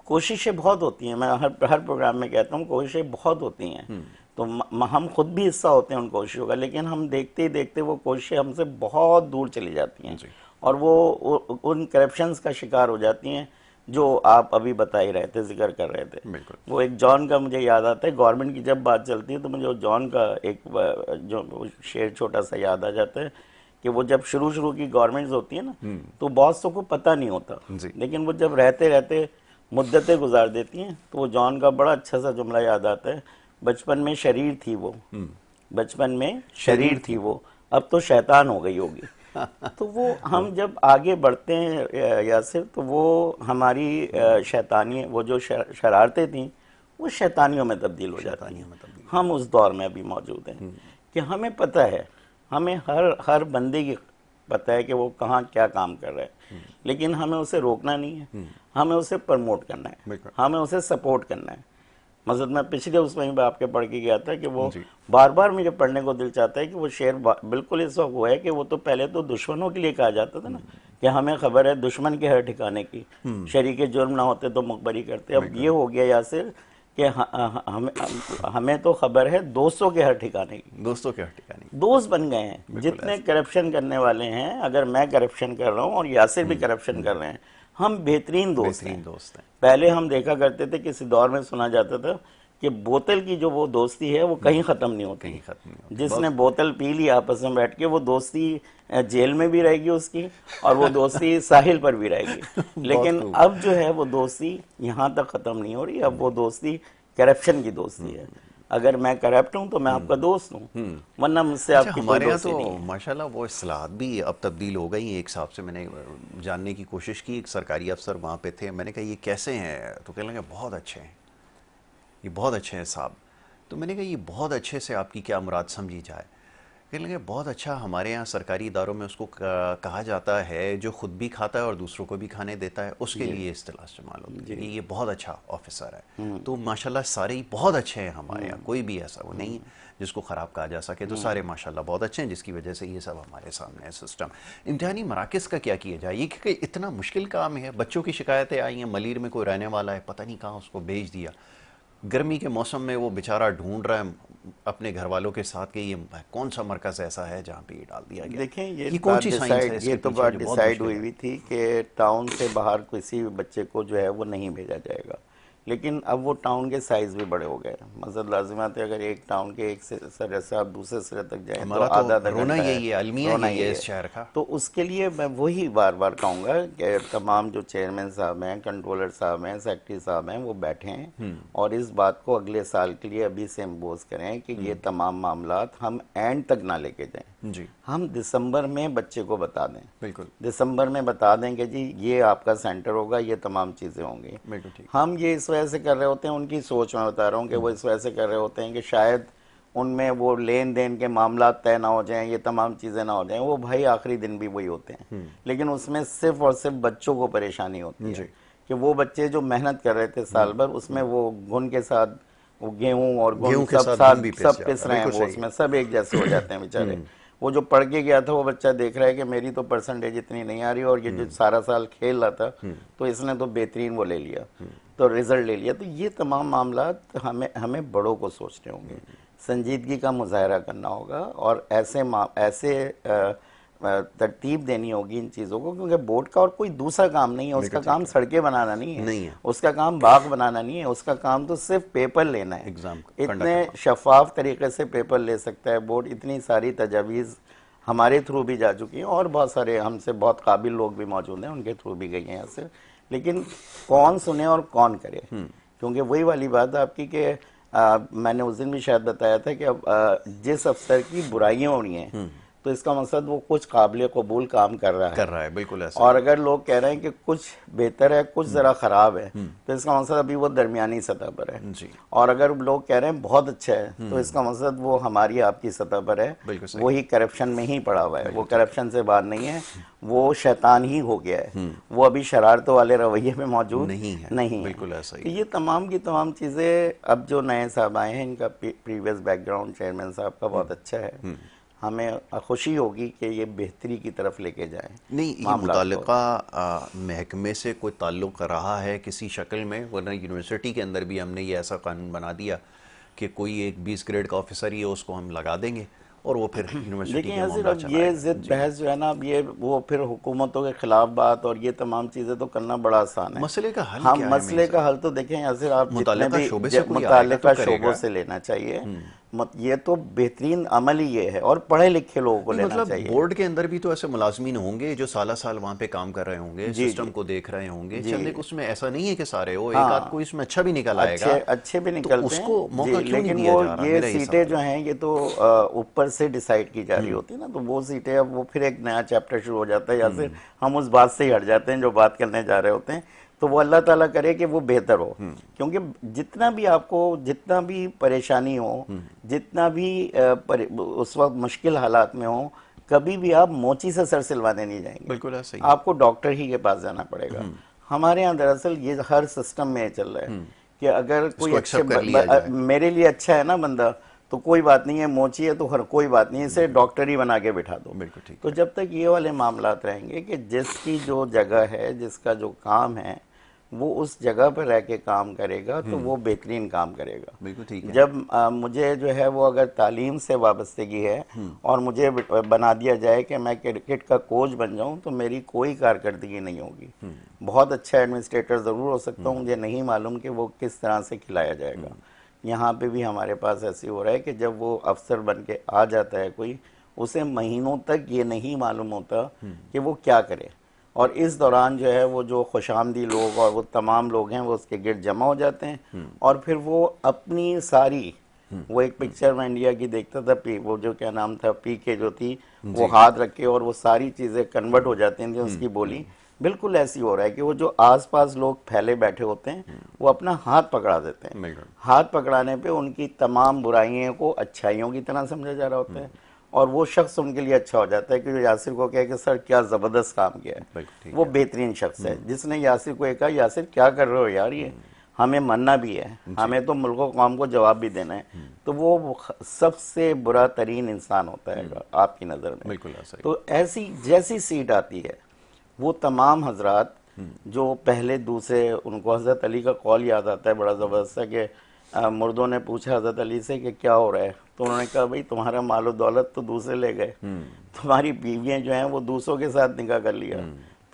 कोशिशें बहुत होती हैं, मैं हर प्रोग्राम में कहता हूँ कोशिशें बहुत होती हैं, तो हम खुद भी हिस्सा होते हैं उन कोशिशों का, लेकिन हम देखते ही देखते वो कोशिशें हमसे बहुत दूर चली जाती हैं और वो उन करप्शंस का शिकार हो जाती हैं जो आप अभी बता ही रहे थे, जिक्र कर रहे थे। वो एक जॉन का मुझे याद आता है, गवर्नमेंट की जब बात चलती है तो मुझे जॉन का एक जो शेर छोटा सा याद आ जाता है कि वो जब शुरू की गवर्नमेंट्स होती है ना, तो बॉसों को पता नहीं होता, लेकिन वो जब रहते रहते मुद्दतें गुजार देती हैं, तो वो जॉन का बड़ा अच्छा सा जुमला याद आता है, बचपन में शरीर थी वो, बचपन में शरीर थी वो, अब तो शैतान हो गई होगी। तो वो हम जब आगे बढ़ते हैं यासिर, तो वो हमारी शैतानी, वो जो शरारतें थी वो शैतानियों में तब्दील हो जाती हैं। हम उस दौर में अभी मौजूद हैं कि हमें पता है, हमें हर बंदे की पता है कि वो कहाँ क्या काम कर रहा है, लेकिन हमें उसे रोकना नहीं है, हमें उसे प्रमोट करना है, हमें उसे सपोर्ट करना है। मतलब मैं पिछले उसमें भी आपके पढ़ के गया था कि वो बार बार मुझे पढ़ने को दिल चाहता है कि वो शेर बिल्कुल इस वक्त हुआ है कि वो तो पहले तो दुश्मनों के लिए कहा जाता था ना कि हमें खबर है दुश्मन के हर ठिकाने की, शरीके जुर्म ना होते तो मुखबरी करते। अब ये हो गया यासिर कि हमें तो खबर है दोस्तों के हर ठिकाने की, दोस्त बन गए हैं जितने करप्शन करने वाले हैं। अगर मैं करप्शन कर रहा हूँ और यासिर भी करप्शन कर रहे हैं, हम बेहतरीन दोस्त हैं। पहले हम देखा करते थे, किसी दौर में सुना जाता था कि बोतल की जो वो दोस्ती है वो कहीं ख़त्म नहीं होती, जिसने बोतल पी ली आपस में बैठ के, वो दोस्ती जेल में भी रहेगी उसकी और वो दोस्ती साहिल पर भी रहेगी। लेकिन अब जो है वो दोस्ती यहाँ तक ख़त्म नहीं हो रही, अब वो दोस्ती करप्शन की दोस्ती है। अगर मैं करप्ट हूँ तो मैं आपका दोस्त हूँ, वरना मुझसे आपकी हमारे यहाँ तो माशाल्लाह वो इस्लाहत भी अब तब्दील हो गई। एक साहब से मैंने जानने की कोशिश की, एक सरकारी अफसर वहाँ पे थे, मैंने कहा ये कैसे हैं, तो कहने लगे बहुत अच्छे हैं, ये बहुत अच्छे हैं साहब। तो मैंने कहा ये बहुत अच्छे से आपकी क्या मुराद समझी जाए। कहने लगे बहुत अच्छा, हमारे यहाँ सरकारी इदारों में उसको कहा जाता है जो खुद भी खाता है और दूसरों को भी खाने देता है, उसके लिए इस्तिलाह इस्तेमाल होती है, ये बहुत अच्छा ऑफिसर है। तो माशाल्लाह सारे ही बहुत अच्छे हैं हमारे यहाँ, कोई भी ऐसा वो नहीं है जिसको ख़राब कहा जा सके। तो सारे माशाल्लाह बहुत अच्छे हैं, जिसकी वजह से ये सब हमारे सामने है सिस्टम। इम्तिहानी मराकज़ का क्या किया जाए, ये कि इतना मुश्किल काम है। बच्चों की शिकायतें आई हैं, मलीर में कोई रहने वाला है, पता नहीं कहाँ उसको भेज दिया, गर्मी के मौसम में वो बेचारा ढूंढ रहा है अपने घर वालों के साथ कि ये कौन सा मरकज़ ऐसा है जहाँ पे ये डाल दिया गया। देखें ये कौन सी साइंस है, ये तो बात डिसाइड हुई थी कि टाउन से बाहर किसी भी बच्चे को जो है वो नहीं भेजा जाएगा, लेकिन अब वो टाउन के साइज भी बड़े हो गए। मसद लाजिमात है, अगर एक टाउन के एक सिरे से आप दूसरे सिरे तक जाएं तो हमारा आधा आधा रोना घंटा है, यही है, अलमिया रोना यही है यही इस है। शहर का। तो उसके लिए मैं वही बार बार कहूँगा कि तमाम जो चेयरमैन साहब हैं, कंट्रोलर साहब हैं, सेक्रेटरी साहब हैं, वो बैठे हैं और इस बात को अगले साल के लिए अभी से इम्पोज करें कि ये तमाम मामलात हम एंड तक ना लेके जाएं। जी हम दिसंबर में बच्चे को बता दें, बिल्कुल दिसंबर में बता दें कि जी ये आपका सेंटर होगा, ये तमाम चीज़ें होंगी। बिल्कुल ठीक। हम ये इस वजह से कर रहे होते हैं, उनकी सोच मैं बता रहा हूँ कि वो इस वजह से कर रहे होते हैं कि शायद उनमें वो लेन देन के मामला तय ना हो जाएं, ये तमाम चीज़ें ना हो जाएं। वो भाई आखिरी दिन भी वही होते हैं, लेकिन उसमें सिर्फ और सिर्फ बच्चों को परेशानी होती है कि वो बच्चे जो मेहनत कर रहे थे साल भर, उसमें वो घुन के साथ वो गेहूं और घुन गेहूं के सब साथ घुन भी सब पिस पिस जाता है, रहे हैं, बिल्कुल वो सही उसमें सब एक जैसे हो जाते हैं बेचारे। वो जो पढ़ के गया था वो बच्चा देख रहा है कि मेरी तो परसेंटेज इतनी नहीं आ रही, और ये जो सारा साल खेल रहा था तो इसने तो बेहतरीन वो ले लिया, तो रिजल्ट ले लिया। तो ये तमाम मामला हमें बड़ों को सोचने होंगे, संजीदगी का मुजाहरा करना होगा और ऐसे तरतीब देनी होगी इन चीज़ों को, क्योंकि बोर्ड का और कोई दूसरा काम नहीं है। उसका काम सड़कें बनाना नहीं है, उसका काम बाग बनाना नहीं है, उसका काम तो सिर्फ पेपर लेना है। एग्जाम इतने शफाफ तरीके से पेपर ले सकता है बोर्ड। इतनी सारी तजावीज़ हमारे थ्रू भी जा चुकी हैं और बहुत सारे हमसे बहुत काबिल लोग भी मौजूद हैं, उनके थ्रू भी गई हैं यहाँ से। लेकिन कौन सुने और कौन करे, क्योंकि वही वाली बात आपकी कि मैंने उस दिन भी शायद बताया था कि अब जिस अफसर की बुराइयां हो रही हैं तो इसका मकसद वो कुछ काबिल कबूल काम कर रहा है, बिल्कुल ऐसा। और अगर लोग कह रहे हैं कि कुछ बेहतर है कुछ ज़रा ख़राब है तो इसका मकसद अभी वो दरमियानी सतह पर है जी। और अगर लोग कह रहे हैं बहुत अच्छा है तो इसका मकसद वो हमारी आपकी सतह पर है, वही करप्शन में ही पड़ा हुआ है, वो करप्शन से बाहर नहीं है, वो शैतान ही हो गया है, वो अभी शरारतों वाले रवैये में मौजूद नहीं है। बिल्कुल ऐसा ही। तो ये तमाम की तमाम चीज़ें, अब जो नए साहब आए हैं इनका प्रीवियस बैकग्राउंड चेयरमैन साहब का बहुत अच्छा है, हमें खुशी होगी कि ये बेहतरी की तरफ लेके जाए। नहीं, ये मुताल्लिका महकमे से कोई ताल्लुक़ रहा है किसी शक्ल में, वरना यूनिवर्सिटी के अंदर भी हमने ये ऐसा कानून बना दिया कि कोई एक 20 ग्रेड का ऑफिसर ही है उसको हम लगा देंगे और वो फिर यूनिवर्सिटी के मामला चलाएगा। ये जिद बहस जो है ना, अब ये वो फिर हुकूमतों के खिलाफ बात और ये तमाम चीज़ें तो करना बड़ा आसान है। मसले का हल हम क्या है? मसले का हल तो देखें यासिर, आप मुताल्लिका शोबे से कोई आएगा मुताल्लिका तो शोबों से लेना चाहिए। ये तो बेहतरीन अमल ही ये है और पढ़े लिखे लोगों को लेना चाहिए। बोर्ड के अंदर भी तो ऐसे मुलाजमीन होंगे जो साल वहाँ पे काम कर रहे होंगे, सिस्टम को देख रहे होंगे, चलने को उसमें ऐसा नहीं है कि सारे हो, एक आध कोई इसमें अच्छा भी निकल आएगा, अच्छे भी निकलते हैं, उसको मौका क्यों नहीं दिया जा रहा? ये सीटें जो हैं ये तो ऊपर से डिसाइड की जा रही होती है ना, तो वो सीटें अब वो फिर एक नया चैप्टर शुरू हो जाता है, या फिर हम उस बात से ही हट जाते हैं जो बात करने जा रहे होते हैं। तो वो अल्लाह ताला करे कि वो बेहतर हो, क्योंकि जितना भी आपको जितना भी परेशानी हो, जितना भी उस वक्त मुश्किल हालात में हो, कभी भी आप मोची से सर सिलवाने नहीं जाएंगे, बिल्कुल ऐसा ही। आपको डॉक्टर ही के पास जाना पड़ेगा। हमारे यहाँ दरअसल ये हर सिस्टम में चल रहा है कि अगर कोई मेरे लिए अच्छा है ना बंदा तो कोई बात नहीं है, मोची है तो हर कोई बात नहीं है, इसे डॉक्टर ही बना के बिठा दो। बिल्कुल ठीक। तो जब तक ये वाले मामलात रहेंगे कि जिसकी जो जगह है, जिसका जो काम है, वो उस जगह पर रह के काम करेगा तो वो बेहतरीन काम करेगा। बिल्कुल ठीक है। जब मुझे जो है वो अगर तालीम से वाबस्तगी है और मुझे बना दिया जाए कि मैं क्रिकेट का कोच बन जाऊं तो मेरी कोई कारकर्दगी नहीं होगी। बहुत अच्छा एडमिनिस्ट्रेटर ज़रूर हो सकता हूँ, मुझे नहीं मालूम कि वो किस तरह से खिलाया जाएगा। यहाँ पे भी हमारे पास ऐसे हो रहा है कि जब वो अफसर बन के आ जाता है कोई, उसे महीनों तक ये नहीं मालूम होता कि वो क्या करे, और इस दौरान जो है वो जो खुशामदी लोग और वो तमाम लोग हैं वो उसके गिर्द जमा हो जाते हैं और फिर वो अपनी सारी वो एक पिक्चर में इंडिया की देखता था, वो जो क्या नाम था, पीके जो थी, वो हाथ रखे और वो सारी चीज़ें कन्वर्ट हो जाती थी उसकी बोली। बिल्कुल ऐसी हो रहा है कि वो जो आसपास लोग फैले बैठे होते हैं वो अपना हाथ पकड़ा देते हैं। हाथ पकड़ाने पे उनकी तमाम बुराइयों को अच्छाइयों की तरह समझा जा रहा होता है और वो शख्स उनके लिए अच्छा हो जाता है कि जो यासिर को कहे कि सर क्या ज़बरदस्त काम किया है, वो बेहतरीन शख्स है जिसने यासिर को कहा यासिर क्या कर रहे हो यार, ये हमें मानना भी है, हमें तो मुल्क व कौम को जवाब भी देना है, तो वो सबसे बुरा तरीन इंसान होता है आपकी नज़र में। तो ऐसी जैसी सीट आती है वो तमाम हजरात जो पहले दूसरे, उनको हज़रत अली का कौल याद आता है बड़ा ज़बरदस्त है कि मुर्दों ने पूछा हज़रत अली से कि क्या हो रहा है, तो उन्होंने कहा भाई तुम्हारा मालो दौलत तो दूसरे ले गए, तुम्हारी बीवियाँ जो हैं वो दूसरों के साथ निकाह कर लिया,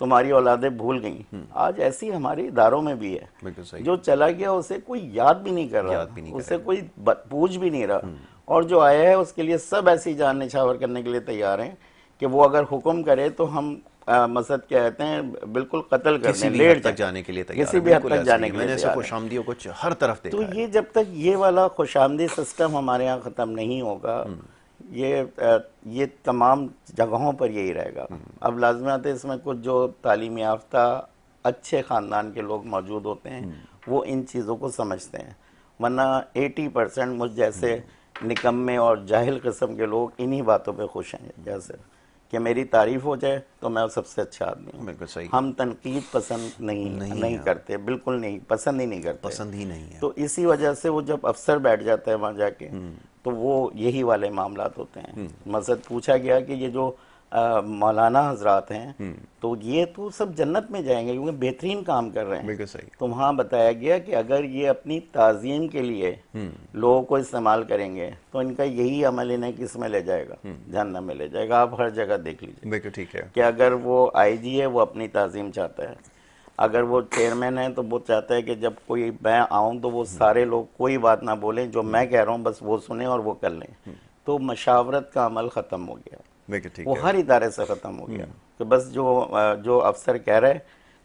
तुम्हारी औलादें भूल गई। आज ऐसी हमारे इदारों में भी है, बिल्कुल सही। जो चला गया उसे कोई याद भी नहीं कर रहा, उसे कोई पूछ भी नहीं रहा, और जो आया है उसके लिए सब ऐसी जान निछावर करने के लिए तैयार हैं कि वो अगर हुक्म करे तो हम मसद कहते हैं बिल्कुल कत्ल कर दें, लेट तक जाने के लिए तैयार, किसी भी हद तक जाने के लिए मैंने ऐसे खुशामदियों को हर तरफ देखा तो है। ये जब तक ये वाला खुशामदी सिस्टम हमारे यहाँ ख़त्म नहीं होगा, ये तमाम जगहों पर यही रहेगा। अब लाजमियात है इसमें कुछ जो तालीम याफ्ता अच्छे ख़ानदान के लोग मौजूद होते हैं वो इन चीज़ों को समझते हैं, वरना 80% मुझ जैसे निकम्मे और जाहिल किस्म के लोग इन्हीं बातों पे खुश हैं, जैसे कि मेरी तारीफ हो जाए तो मैं सबसे अच्छा आदमी हूँ। बिल्कुल सही। हम तनकीद पसंद नहीं करते, बिल्कुल नहीं, पसंद ही नहीं करते, पसंद ही नहीं है। तो इसी वजह से वो जब अफसर बैठ जाता है वहाँ जाके तो वो यही वाले मामलात होते हैं। मकसद पूछा गया कि ये जो मौलाना हजरात हैं तो ये तो सब जन्नत में जाएंगे क्योंकि बेहतरीन काम कर रहे हैं। बिल्कुल सही। तो वहाँ बताया गया कि अगर ये अपनी ताज़ीम के लिए लोगों को इस्तेमाल करेंगे तो इनका यही अमल इन्हें किस में ले जाएगा, जहन्नम में ले जाएगा। आप हर जगह देख लीजिए। बिल्कुल ठीक है कि अगर वो आईजी है वो अपनी ताज़ीम चाहता है, अगर वो चेयरमैन है तो वो चाहता है कि जब कोई मैं आऊँ तो वो सारे लोग कोई बात ना बोलें, जो मैं कह रहा हूँ बस वो सुने और वो कर लें। तो मशावरत का अमल ख़त्म हो गया, वो हर इदारे से ख़त्म हो गया। तो बस जो अफसर कह रहे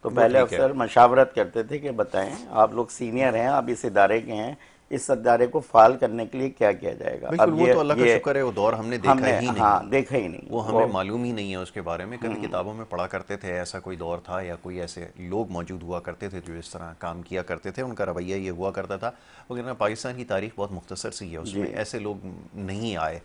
तो पहले अफसर मशावरत करते थे कि बताएं आप लोग सीनियर हैं, आप इस इदारे के हैं, इस इदारे को फाल करने के लिए क्या किया जाएगा। अब वो तो अल्लाह का शुक्र है वो दौर हमने देखा ही नहीं। हाँ, देखा ही नहीं, वो हमें मालूम ही नहीं है उसके बारे में। कभी किताबों में पढ़ा करते थे ऐसा कोई दौर था या कोई ऐसे लोग मौजूद हुआ करते थे जो इस तरह काम किया करते थे, उनका रवैया ये हुआ करता था। वगैरह पाकिस्तान की तारीख बहुत मुख्तसर सी है, उसमें ऐसे लोग नहीं आए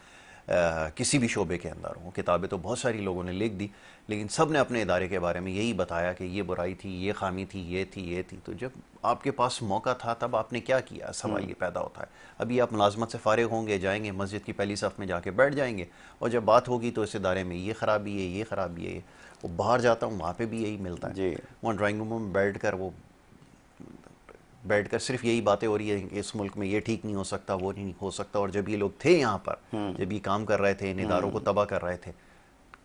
किसी भी शोबे के अंदर हो। किताबें तो बहुत सारी लोगों ने लिख दी, लेकिन सब ने अपने इदारे के बारे में यही बताया कि ये बुराई थी, ये खामी थी, ये थी, ये थी। तो जब आपके पास मौका था तब आपने क्या किया, सवाल ये पैदा होता है। अभी आप मुलाजमत से फारिग होंगे, जाएंगे मस्जिद की पहली सफ़ में जाके बैठ जाएंगे, और जब बात होगी तो इस इदारे में ये ख़राबी है, ये ख़राबी है। वो बाहर जाता हूँ वहाँ पर भी यही मिलता है। वहाँ ड्राइंग रूम में बैठकर सिर्फ यही बातें हो रही है कि इस मुल्क में ये ठीक नहीं हो सकता, वो नहीं हो सकता। और जब ये लोग थे यहाँ पर, जब ये काम कर रहे थे, इन इदारों को तबाह कर रहे थे,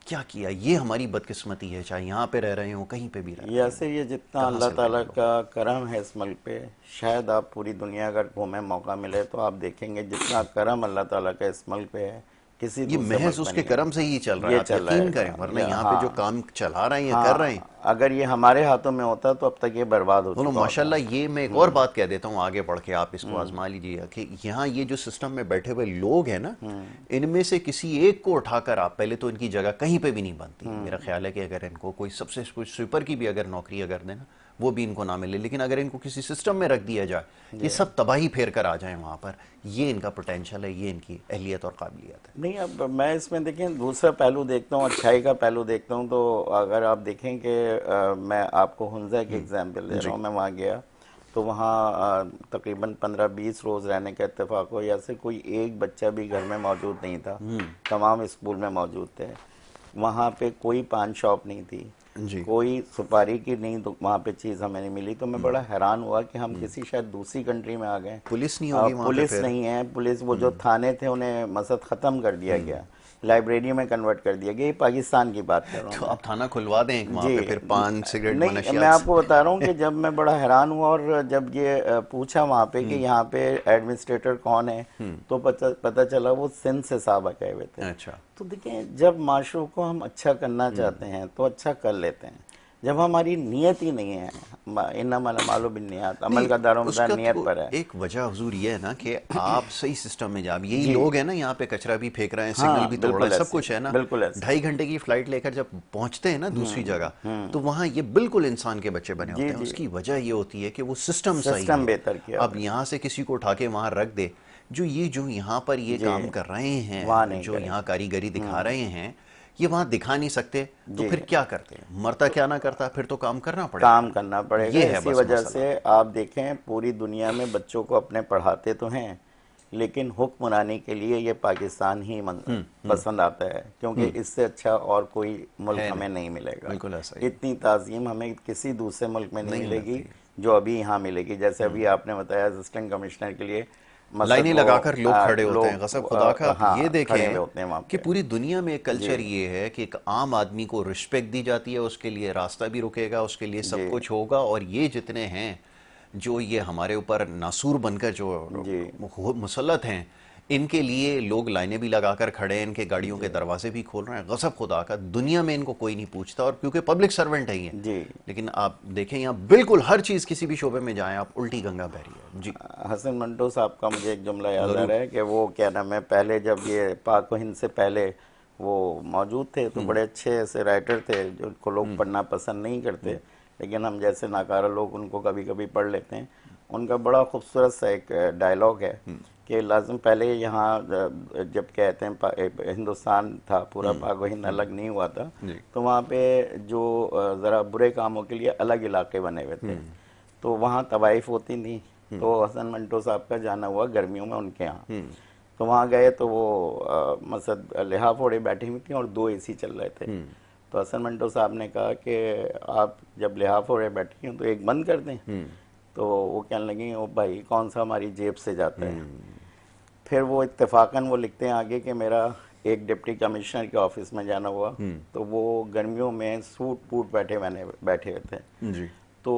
क्या किया? ये हमारी बदकिस्मती है, चाहे यहाँ पे रह रहे हो कहीं पे भी रह रहे हो। ऐसे ये जितना अल्लाह ताला का करम है इस मुल्क पे, शायद आप पूरी दुनिया अगर घूमे मौका मिले तो आप देखेंगे जितना करम अल्लाह ताला का इस मुल्क पे है किसी ये महज उसके करम से ही चल रहा है, आप यकीन करें, वरना यहाँ पे जो काम चला रहे हैं, कर रहे हैं, अगर ये हमारे हाथों में होता तो अब तक ये बर्बाद हो चुका। माशाल्लाह। ये मैं एक और बात कह देता हूँ आगे बढ़ के, आप इसको आजमा लीजिए कि यहाँ ये जो सिस्टम में बैठे हुए लोग हैं ना, इनमें से किसी एक को उठाकर आप, पहले तो इनकी जगह कहीं पे भी नहीं बनती। मेरा ख्याल है कि अगर इनको कोई सबसे स्वीपर की भी अगर नौकरी अगर देना वो भी इनको ना मिले, लेकिन अगर इनको किसी सिस्टम में रख दिया जाए, ये सब तबाही फेर कर आ जाए वहाँ पर, ये इनका पोटेंशियल है, ये इनकी अहलियत और काबिलियत है। नहीं, अब मैं इसमें देखें दूसरा पहलू देखता हूँ, अच्छाई का पहलू देखता हूँ। तो अगर आप देखें कि मैं आपको हुंजा की एग्जाम्पल दे रहा हूँ, मैं वहाँ गया तो वहाँ तकरीबन 15-20 रोज़ रहने का इत्तेफाक हो, या से कोई एक बच्चा भी घर में मौजूद नहीं था, तमाम स्कूल में मौजूद थे। वहाँ पे कोई पान शॉप नहीं थी, कोई सुपारी की नहीं तो वहाँ पे चीज़ हमें नहीं मिली। तो मैं बड़ा हैरान हुआ कि हम किसी शायद दूसरी कंट्री में आ गए। पुलिस नहीं होगी वहाँ पे, पुलिस नहीं है, पुलिस वो जो थाने थे उन्हें मसद ख़त्म कर दिया गया, लाइब्रेरी में कन्वर्ट कर दिया गया। ये पाकिस्तान की बात कर रहा हूँ। तो आप थाना खुलवा दें वहाँ पे, फिर पान सिगरेट नहीं, मैं आपको बता रहा हूँ कि जब मैं बड़ा हैरान हुआ और जब ये पूछा वहाँ पे कि यहाँ पे एडमिनिस्ट्रेटर कौन है, तो पता चला वो सिंध से साहब गए हुए थे। अच्छा। तो देखें, जब माशरों को हम अच्छा करना चाहते हैं तो अच्छा कर लेते हैं। जब हमारी नीयत ही नहीं है, इन्नमल अमालु बिन्नियात, अमल का दारोमदार नियत पर है। एक वजह हुजूर ये है ना कि आप सही सिस्टम में जा, यही लोग हैं ना यहाँ पे कचरा भी फेंक रहे हैं, सिग्नल भी तोड़ रहे हैं, सब कुछ है ना। 2.5 घंटे की फ्लाइट लेकर जब पहुंचते हैं ना दूसरी जगह, तो वहाँ ये बिल्कुल इंसान के बच्चे बने होते हैं। उसकी वजह ये होती है कि वो सिस्टम सही है, बेहतर किया। अब यहाँ से किसी को उठा के वहाँ रख दे, जो यहाँ पर ये काम कर रहे हैं, जो यहाँ कारीगरी दिखा रहे हैं, ये वहाँ दिखा नहीं सकते, तो फिर क्या करते हैं? मरता क्या ना करता, फिर तो काम करना पड़ेगा, काम करना पड़ेगा। इसी वजह से आप देखें पूरी दुनिया में बच्चों को अपने पढ़ाते तो हैं, लेकिन हुक्मरानी के लिए ये पाकिस्तान ही पसंद आता है, क्योंकि इससे अच्छा और कोई मुल्क हमें नहीं मिलेगा। बिल्कुल ऐसा। इतनी ताज़ीम हमें किसी दूसरे मुल्क में नहीं मिलेगी जो अभी यहाँ मिलेगी। जैसे अभी आपने बताया असिस्टेंट कमिश्नर के लिए लाइनें वो लगाकर लोग खड़े होते हैं। लोग कसम खुदा का आप ये हाँ खड़े हुए देखें होते हैं वहाँ कि पे। पूरी दुनिया में एक जी कल्चर ये है कि एक आम आदमी को रिस्पेक्ट दी जाती है, उसके लिए रास्ता भी रुकेगा, उसके लिए जी सब कुछ होगा। और ये जितने हैं जो ये हमारे ऊपर नासूर बनकर जो जी मुसल्लत हैं, इनके लिए लोग लाइनें भी लगाकर खड़े हैं, इनके गाड़ियों के जी दरवाजे भी खोल रहे हैं। गजब खुदा का, दुनिया में इनको कोई नहीं पूछता, और क्योंकि पब्लिक सर्वेंट है ये। जी। लेकिन आप देखें यहाँ बिल्कुल हर चीज़, किसी भी शोबे में जाएं आप, उल्टी गंगा बह रही है जी। हसन मंटो साहब का मुझे एक जुमला याद आ ज़रूर। रहा है कि वो क्या नाम है, पहले जब ये पाक व हिंद से पहले वो मौजूद थे तो बड़े अच्छे ऐसे राइटर थे जिनको लोग पढ़ना पसंद नहीं करते, लेकिन हम जैसे नाकारा लोग उनको कभी कभी पढ़ लेते हैं। उनका बड़ा खूबसूरत सा एक डायलॉग है कि लाजिम पहले यहाँ जब कहते हैं हिंदुस्तान था पूरा, पाक व हिंद अलग नहीं हुआ था, जी। तो वहाँ पे जो ज़रा बुरे कामों के लिए अलग इलाके बने हुए थे, तो वहाँ तवाइफ होती थी। तो हसन मंटो साहब का जाना हुआ गर्मियों में उनके यहाँ, तो वहाँ गए तो वो मसद लिहाफ ओढ़े बैठी हुई थी और 2 एसी चल रहे थे। तो हसन मंटो साहब ने कहा कि आप जब लिहाफ ओढ़े बैठी हैं तो एक बंद कर दें। तो वो कहने लगी ओ भाई कौन सा हमारी जेब से जाता है। फिर वो इत्तेफाकन वो लिखते हैं आगे कि मेरा एक डिप्टी कमिश्नर के ऑफिस में जाना हुआ, तो वो गर्मियों में सूट बूट बैठे हुए थे। जी। तो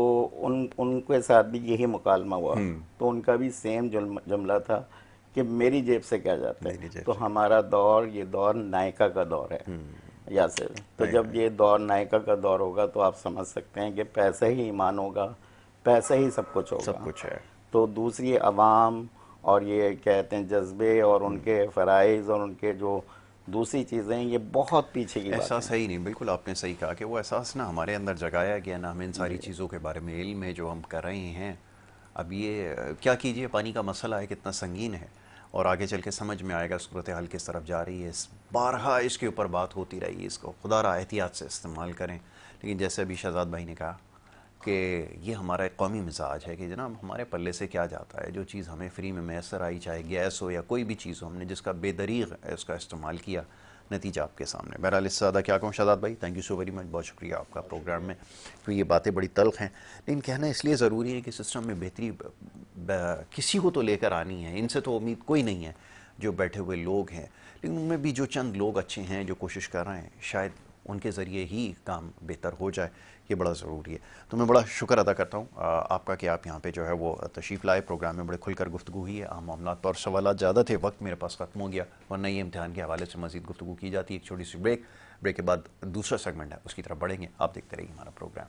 उनके साथ भी यही मुकालमा हुआ, तो उनका भी सेम जुमला था कि मेरी जेब से क्या जाता मेरी है। जेब तो से। हमारा दौर ये दौर नायका का दौर है यासिर। तो राइट, जब ये दौर नायका का दौर होगा तो आप समझ सकते हैं कि पैसा ही ईमान होगा, पैसा ही सब कुछ सब होगा। कुछ है। तो दूसरी अवाम और ये कहते हैं जज्बे और उनके फ़राइज़ और उनके जो दूसरी चीज़ें हैं, ये बहुत पीछे की बात एहसास है। है ही नहीं, बिल्कुल आपने सही कहा कि वो एहसास ना हमारे अंदर जगाया गया ना, हमें इन सारी चीज़ों के बारे में इल्म है जो हम कर रहे हैं। अब ये क्या कीजिए, पानी का मसला है, कितना संगीन है, और आगे चल के समझ में आएगा सूरत हाल किस तरफ जा रही है। बारहा इसके ऊपर बात होती रही, इसको खुदा रहा एहतियात से इस्तेमाल करें। लेकिन जैसे अभी शहजाद भाई ने कहा कि ये हमारा एक कौमी मिजाज है कि जनाब हमारे पल्ले से क्या जाता है, जो चीज़ हमें फ्री में मैसर आई, चाहे गैस हो या कोई भी चीज़ हो, हमने जिसका बेदरीग उसका इस्तेमाल किया, नतीजा आपके सामने। बहरहाल इससे ज़्यादा क्या कहूँ शहजाद भाई, thank you so very much, बहुत शुक्रिया आपका प्रोग्राम में। तो ये बातें बड़ी तल्ख हैं, लेकिन कहना इसलिए ज़रूरी है कि सिस्टम में बेहतरी किसी को तो लेकर आनी है। इनसे तो उम्मीद कोई नहीं है जो बैठे हुए लोग हैं, लेकिन उनमें भी जो चंद लोग अच्छे हैं जो कोशिश कर रहे हैं, शायद उनके ज़रिए ही काम बेहतर हो जाए, ये बड़ा ज़रूरी है। तो मैं बड़ा शुक्र अदा करता हूँ आपका कि आप यहाँ पे जो है वो तशरीफ़ लाए। प्रोग्राम में बड़े खुलकर गुफ्तगू हुई है, आम मामलात पर सवाल ज़्यादा थे, वक्त मेरे पास ख़त्म हो गया, वरना ये इम्तिहान के हवाले से मज़ीद गुफ्तगू की जाती है। एक छोटी सी ब्रेक के बाद दूसरा सेगमेंट है, उसकी तरफ बढ़ेंगे। आप देखते रहिए हमारा प्रोग्राम।